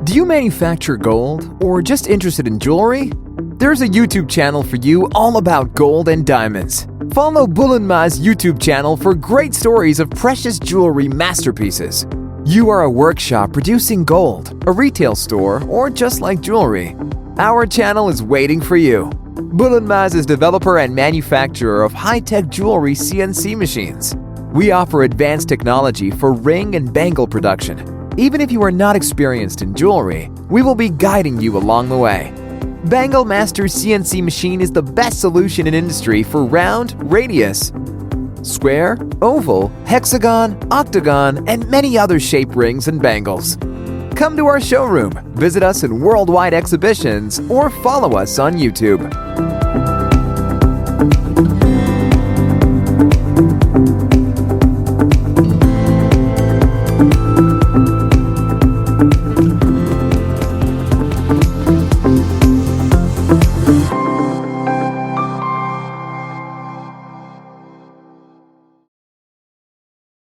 Do you manufacture gold or just interested in jewelry? There's a YouTube channel for you all about gold and diamonds. Follow Bulunmaz YouTube channel for great stories of precious jewelry masterpieces. You are a workshop producing gold, a retail store, or just like jewelry. Our channel is waiting for you. Bulunmaz is developer and manufacturer of high-tech jewelry CNC machines. We offer advanced technology for ring and bangle production. Even if you are not experienced in jewelry, we will be guiding you along the way. Bangle Master CNC machine is the best solution in industry for round, radius, square, oval, hexagon, octagon, and many other shape rings and bangles. Come to our showroom, visit us in worldwide exhibitions, or follow us on YouTube.